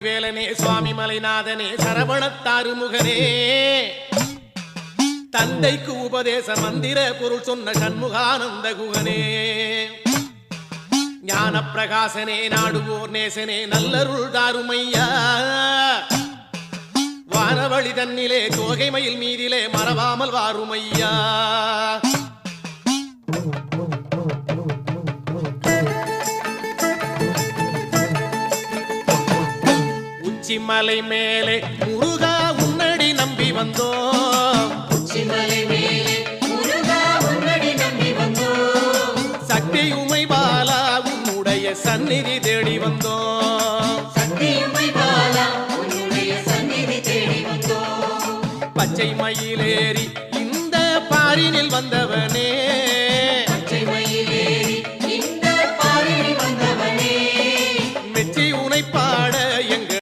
வேலனே சுவாமி மலைநாதனே சரவணத்தாறுமுகனே தந்தைக்கு உபதேச மந்திர பொருள் சொன்ன சண்முகானந்த குகனே ஞான பிரகாசனே நாடுவோர் நேசனே நல்லருள் தாருமையா வானவழி தன்னிலே தோகை மயில் மீதிலே மறவாமல் வாருமையா உச்சிமலை மேலே முருகா உன்னடி நம்பி வந்தோம் சக்தி உமை பாலா உன்னுடைய சந்நிதி தேடி வந்தோம் பச்சை மயிலேறி இந்த பாரினில் வந்தவனே